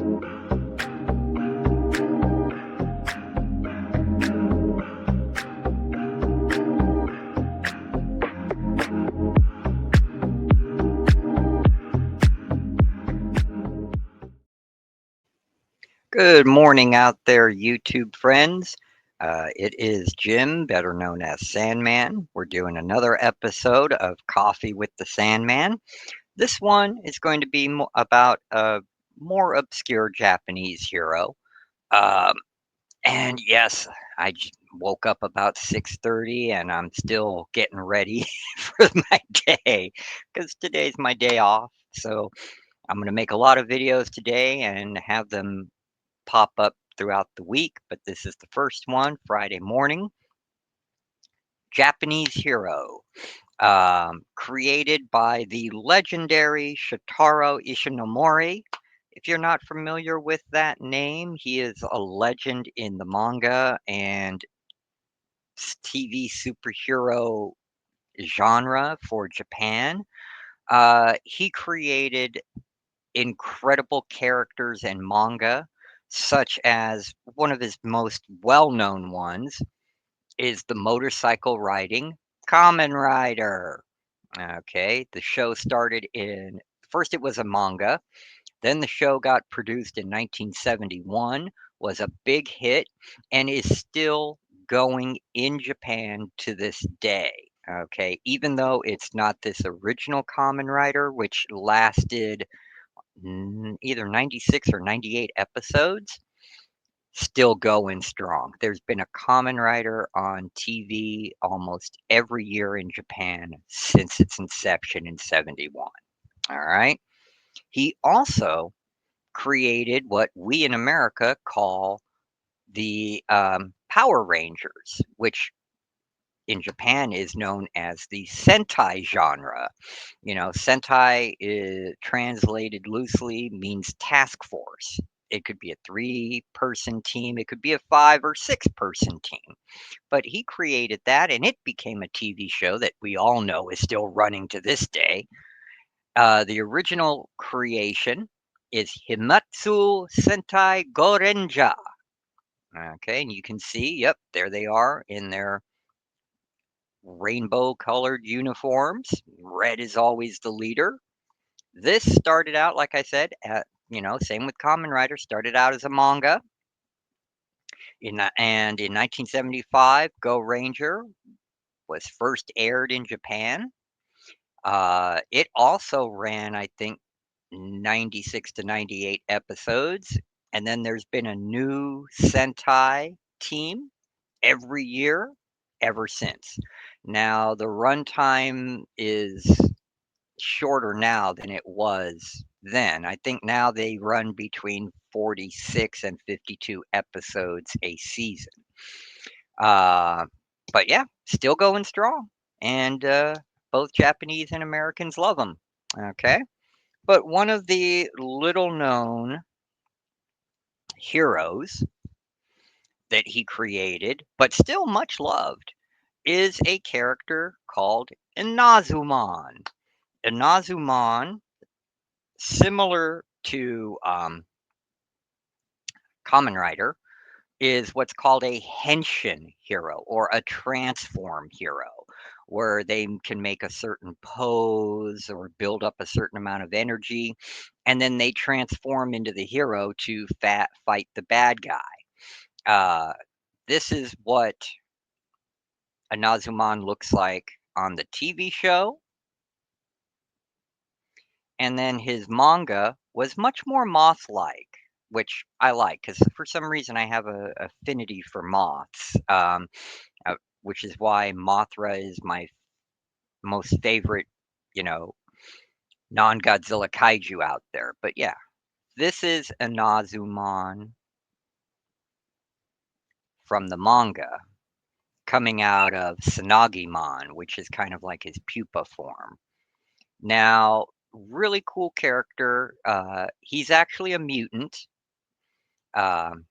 Good morning out there, YouTube friends. It is Jim, better known as Sandman. We're doing another episode of Coffee with the Sandman. This one is going to be about a more obscure Japanese hero. Um, and yes, woke up about 6:30 and I'm still getting ready for my day because today's my day off. So I'm going to make a lot of videos today and have them pop up throughout the week, but this is the first one, Friday morning. Japanese Hero, created by the legendary Shotaro Ishinomori. If you're not familiar with that name, he is a legend in the manga and TV superhero genre for Japan. He created incredible characters in manga, such as one of his most well-known ones is the motorcycle riding Kamen Rider. Okay, the show started in first it was a manga, then the show got produced in 1971, was a big hit, and is still going in Japan to this day. Okay, even though it's not this original Kamen Rider, which lasted either 96 or 98 episodes, still going strong. There's been a Kamen Rider on TV almost every year in Japan since its inception in 71. All right. He also created what we in America call the Power Rangers, which in Japan is known as the Sentai genre. You know, Sentai is translated loosely means task force. It could be a three-person team, it could be a five or six-person team. But he created that and it became a TV show that we all know is still running to this day. The original creation is Himatsu Sentai Gorenja. Okay, and you can see, yep, there they are in their rainbow colored uniforms. Red is always the leader. This started out, like I said, same with Kamen Rider, started out as a manga. And in 1975, Go Ranger was first aired in Japan. It also ran, I think, 96 to 98 episodes. And then there's been a new Sentai team every year ever since. Now, the runtime is shorter now than it was then. I think now they run between 46 and 52 episodes a season. Uh, but yeah, still going strong. And both Japanese and Americans love them. Okay. But one of the little known heroes that he created, but still much loved, is a character called INAZUMAN. INAZUMAN, similar to Kamen Rider, is what's called a Henshin hero or a transform hero, where they can make a certain pose or build up a certain amount of energy, and then they transform into the hero to fight the bad guy. Uh, this is what Anazuman looks like on the TV show, and then his manga was much more moth-like, which I like because for some reason I have a affinity for moths, which is why Mothra is my most favorite, you know, non-Godzilla kaiju out there. But yeah, this is Anazuman from the manga coming out of Sanagimon, which is kind of like his pupa form. Now, really cool character. He's actually a mutant. Um,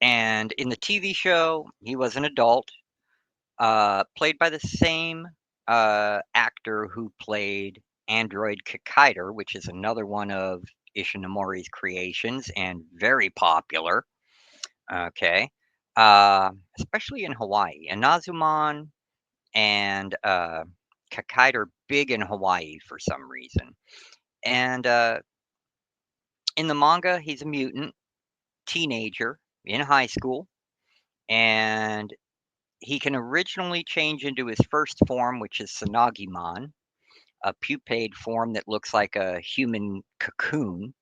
and in the TV show, he was an adult, played by the same actor who played android Kikaider, which is another one of Ishinomori's creations and very popular. Okay. Especially in Hawaii. Inazuman and Kikaider big in Hawaii for some reason. And in the manga, he's a mutant teenager in high school, and he can originally change into his first form, which is Sanagimon, a pupate form that looks like a human cocoon.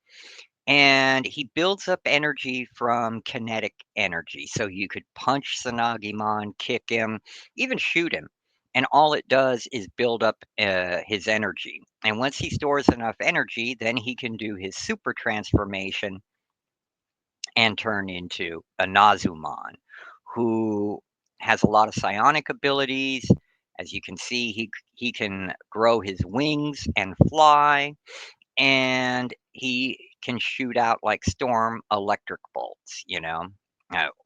And he builds up energy from kinetic energy. So you could punch Sanagimon, kick him, even shoot him. And all it does is build up his energy. And once he stores enough energy, then he can do his super transformation and turn into a Nazuman, who has a lot of psionic abilities. As you can see, he can grow his wings and fly, and he can shoot out like storm electric bolts,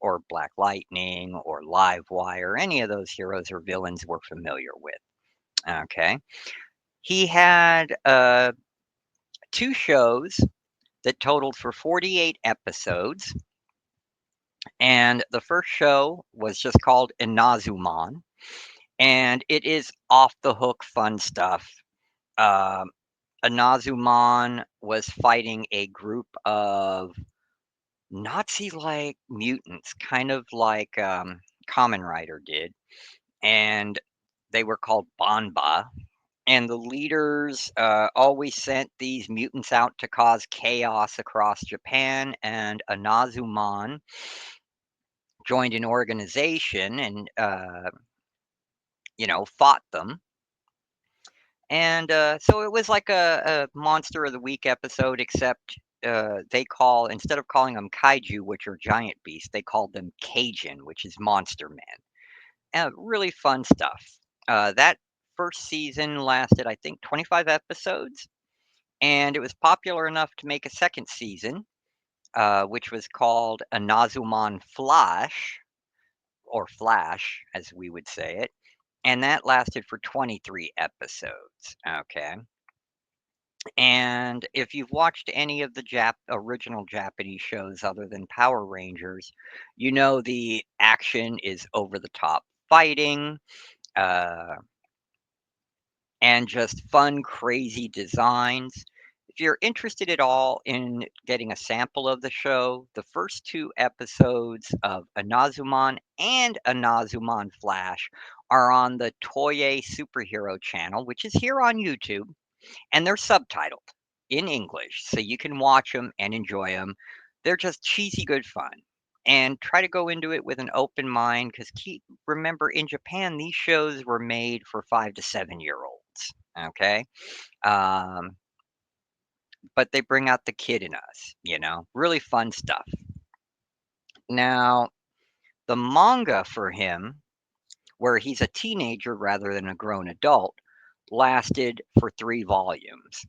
or black lightning or live wire, any of those heroes or villains we're familiar with. Okay. He had two shows that totaled for 48 episodes. And the first show was just called Inazuman, and it is off the hook fun stuff. Um, Inazuman was fighting a group of Nazi-like mutants, kind of like Kamen Rider did, and they were called Banba. And the leaders always sent these mutants out to cause chaos across Japan, and Inazuman joined an organization and fought them. And so it was like a Monster of the Week episode, except they call, instead of calling them kaiju, which are giant beasts, they called them Cajun, which is monster men. Really fun stuff. That first season lasted, I think, 25 episodes, and it was popular enough to make a second season, which was called Anazuman Flash, or Flash, as we would say it, and that lasted for 23 episodes. Okay. And if you've watched any of the original Japanese shows other than Power Rangers, you know the action is over the top fighting, uh, and just fun, crazy designs. If you're interested at all in getting a sample of the show, the first two episodes of Anazuman and Anazuman Flash are on the Toye Superhero channel, which is here on YouTube, and they're subtitled in English, so you can watch them and enjoy them. They're just cheesy good fun. And try to go into it with an open mind because remember, in Japan, these shows were made for 5 to 7 year olds. Okay. Um, but they bring out the kid in us, really fun stuff. Now, the manga for him, where he's a teenager rather than a grown adult, lasted for 3 volumes.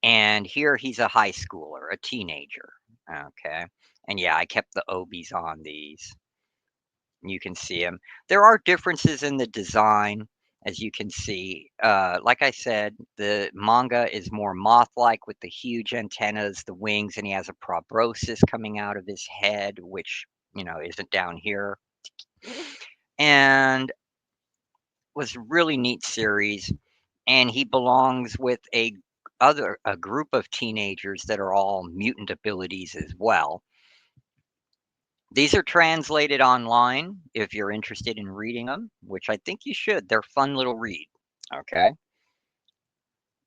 And here he's a high schooler, a teenager. Okay. And yeah, I kept the obies on these. You can see them. There are differences in the design, as you can see. Like I said, the manga is more moth-like with the huge antennas, the wings, and he has a proboscis coming out of his head, which, isn't down here. And was a really neat series. And he belongs with a group of teenagers that are all mutant abilities as well. These are translated online if you're interested in reading them, which I think you should. They're fun little read. Okay.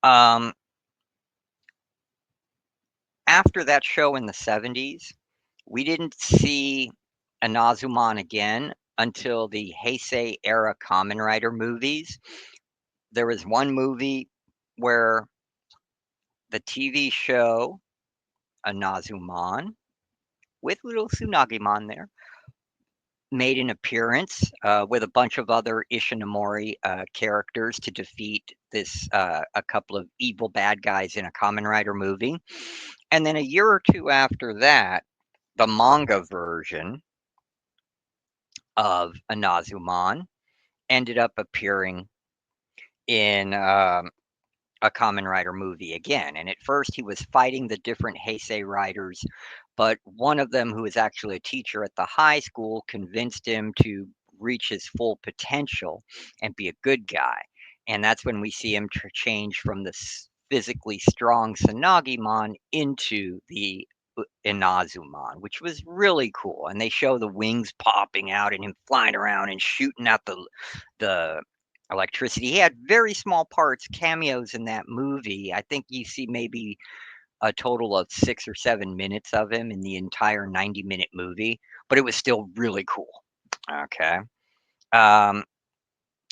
Um, After that show in the 70s, we didn't see Anazuman again until the Heisei era Kamen Rider movies. There was one movie where the TV show Anazuman, with little Tsunagimon there, made an appearance with a bunch of other Ishinomori characters to defeat a couple of evil bad guys in a Kamen Rider movie. And then a year or two after that, the manga version of Anazuman ended up appearing in a Kamen Rider movie again. And at first, he was fighting the different Heisei riders, but one of them, who was actually a teacher at the high school, convinced him to reach his full potential and be a good guy. And that's when we see him change from the physically strong Sanagimon into the Inazuman, which was really cool. And they show the wings popping out and him flying around and shooting out the electricity. He had very small parts, cameos in that movie. I think you see maybe a total of 6 or 7 minutes of him in the entire 90-minute movie, but it was still really cool. Okay. Um,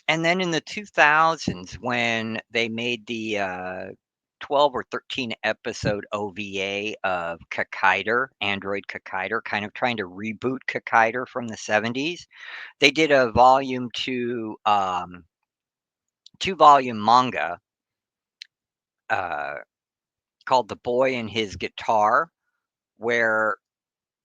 and then in the 2000s, when they made the 12 or 13 episode OVA of Kakaider, Android Kakaider, kind of trying to reboot Kakaider from the 70s, they did a volume two-volume manga uh, called The Boy and His Guitar, where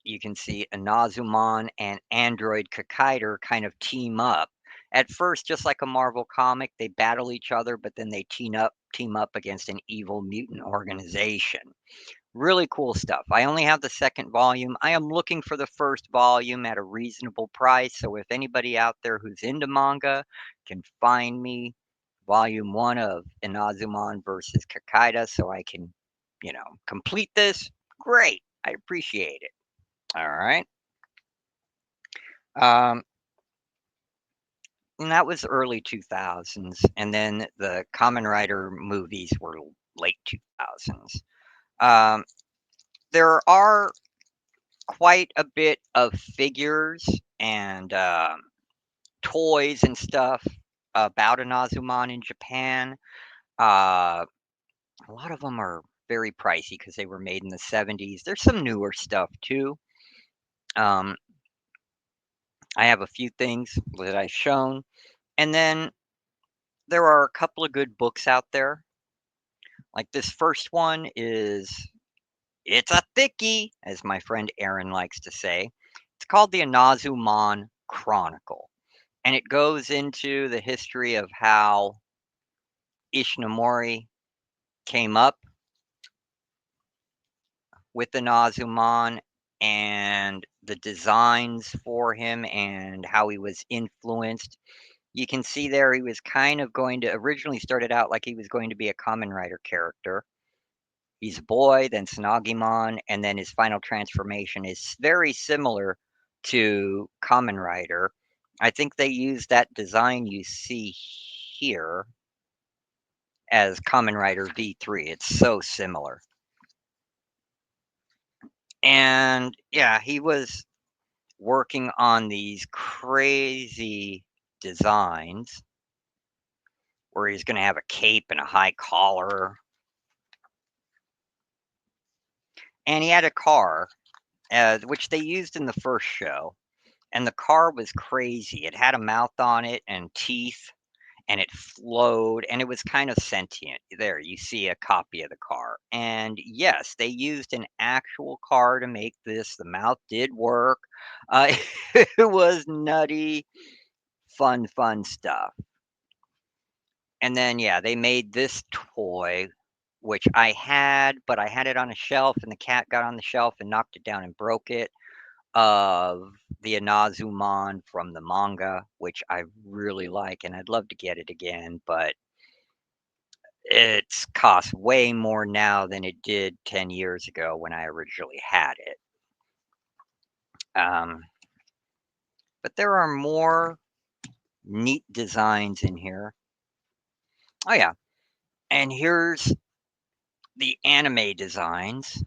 you can see Inazuman and Android Kakaider kind of team up. At first, just like a Marvel comic, they battle each other, but then they team up against an evil mutant organization. Really cool stuff. I only have the second volume. I am looking for the first volume at a reasonable price. So if anybody out there who's into manga can find me volume one of Inazuman versus Kakaida so I can, complete this, great. I appreciate it. All right. Um, and that was early 2000s. And then the Kamen Rider movies were late 2000s. Um, there are quite a bit of figures and toys and stuff about Inazuman in Japan. Uh, a lot of them are very pricey because they were made in the 70s. There's some newer stuff too. Um, I have a few things that I've shown. And then there are a couple of good books out there. Like this first one it's a thickie, as my friend Aaron likes to say. It's called the Inazuman Chronicle. And it goes into the history of how Ishinomori came up with the Nazuman and the designs for him and how he was influenced. You can see there he was kind of going to originally started out like he was going to be a Kamen Rider character. He's a boy, then Sanagimon, and then his final transformation is very similar to Kamen Rider. I think they used that design you see here as Kamen Rider V3. It's so similar. And yeah, he was working on these crazy designs where he's going to have a cape and a high collar. And he had a car, which they used in the first show. And the car was crazy. It had a mouth on it and teeth, and it flowed, and it was kind of sentient. There, you see a copy of the car. And yes, they used an actual car to make this. The mouth did work. Uh, it was nutty, fun stuff. And then, yeah, they made this toy, which I had, but I had it on a shelf, and the cat got on the shelf and knocked it down and broke it. Of the Inazuman from the manga, which I really like, and I'd love to get it again, but it's cost way more now than it did 10 years ago when I originally had it. Um, but there are more neat designs in here. Oh, yeah. And here's the anime designs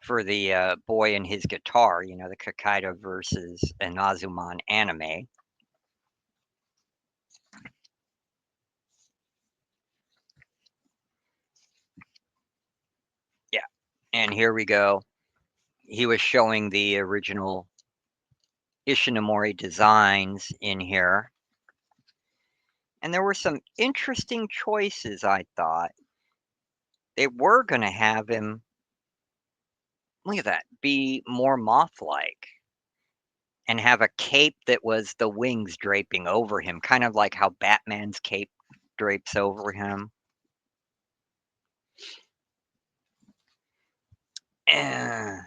for the boy and his guitar, the Kakaida versus Inazuman anime. Yeah. And here we go. He was showing the original Ishinomori designs in here. And there were some interesting choices, I thought. They were going to have him, look at that, be more moth like and have a cape that was the wings draping over him, kind of like how Batman's cape drapes over him. Eh,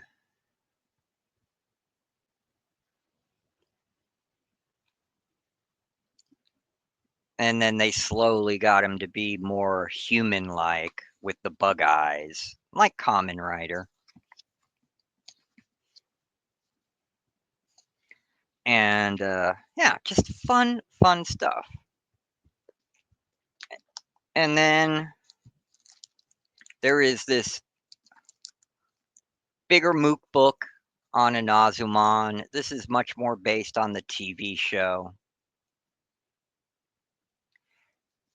and then they slowly got him to be more human-like with the bug eyes, like Kamen Rider. And, yeah, just fun stuff. And then there is this bigger MOOC book on INAZUMAN. This is much more based on the TV show.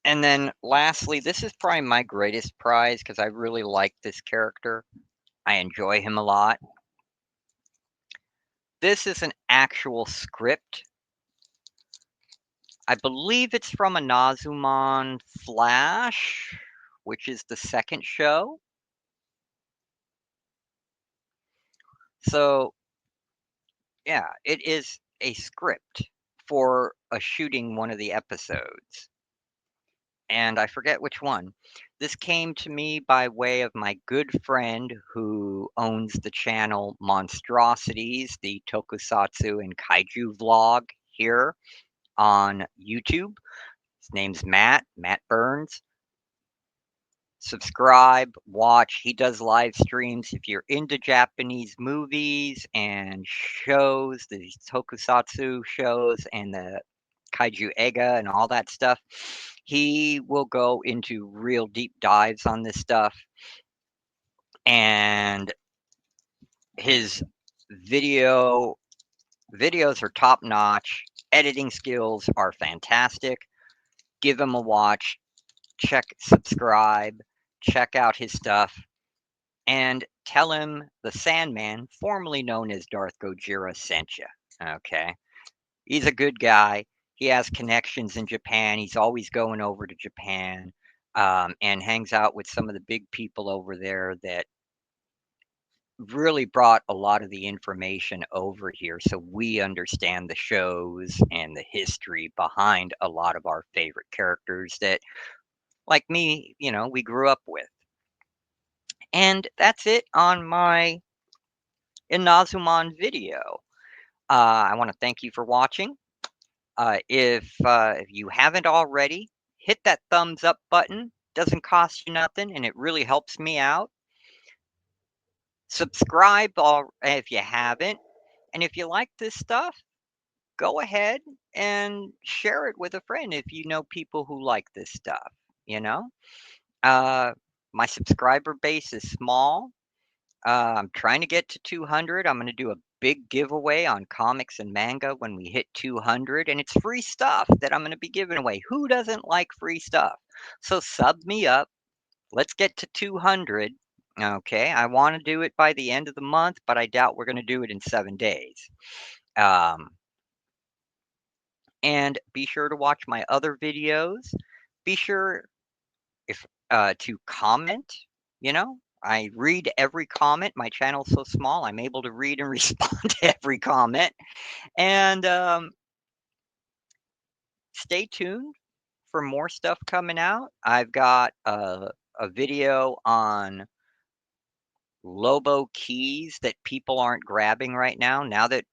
And then lastly, this is probably my greatest prize because I really like this character. I enjoy him a lot. This is an actual script. I believe it's from INAZUMAN Flash, which is the second show. So, yeah, it is a script for a shooting one of the episodes. And I forget which one. This came to me by way of my good friend who owns the channel Monstrosities, the tokusatsu and kaiju vlog here on YouTube. His name's Matt Burns. Subscribe, watch. He does live streams. If you're into Japanese movies and shows, the tokusatsu shows and the kaiju ega and all that stuff, he will go into real deep dives on this stuff. And his video videos are top notch. Editing skills are fantastic. Give him a watch. Subscribe, check out his stuff, and tell him the Sandman, formerly known as Darth Gojira, sent you. Okay. He's a good guy. He has connections in Japan. He's always going over to Japan and hangs out with some of the big people over there that really brought a lot of the information over here so we understand the shows and the history behind a lot of our favorite characters that, like me, we grew up with. And that's it on my Inazuman video. I want to thank you for watching. If you haven't already, hit that thumbs up button. Doesn't cost you nothing, and it really helps me out. Subscribe if you haven't, and if you like this stuff, go ahead and share it with a friend if you know people who like this stuff. You know, uh, my subscriber base is small. I'm trying to get to 200. I'm going to do a big giveaway on comics and manga when we hit 200, and it's free stuff that I'm going to be giving away. Who doesn't like free stuff? So sub me up. Let's get to 200. Okay, I want to do it by the end of the month, but I doubt we're going to do it in 7 days. Um, and be sure to watch my other videos. Be sure if to comment, I read every comment. My channel's so small, I'm able to read and respond to every comment. And stay tuned for more stuff coming out. I've got a video on Lobo keys that people aren't grabbing right now. Now that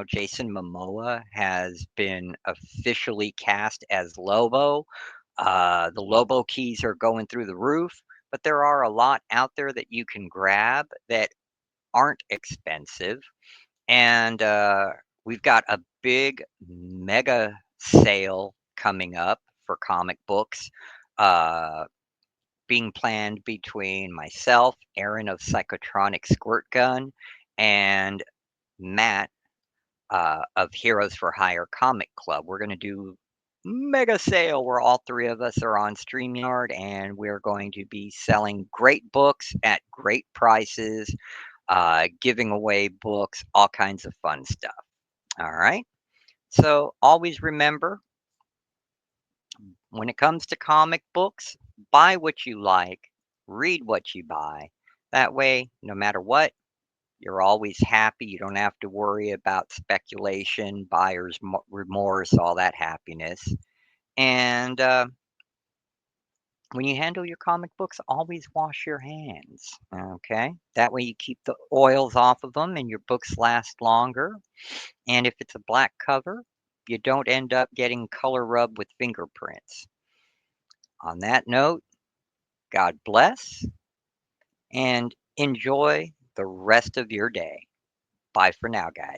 Jason Momoa has been officially cast as Lobo, the Lobo keys are going through the roof, but there are a lot out there that you can grab that aren't expensive. And we've got a big mega sale coming up for comic books being planned between myself, Aaron of Psychotronic Squirt Gun, and Matt of Heroes for Hire Comic Club. We're going to do mega sale where all three of us are on StreamYard, and we're going to be selling great books at great prices, giving away books, all kinds of fun stuff. All right. So always remember, when it comes to comic books, buy what you like, read what you buy. That way, no matter what, you're always happy. You don't have to worry about speculation, buyer's remorse, all that happiness. And when you handle your comic books, always wash your hands, okay? That way you keep the oils off of them and your books last longer. And if it's a black cover, you don't end up getting color rub with fingerprints. On that note, God bless and enjoy the rest of your day. Bye for now, guys.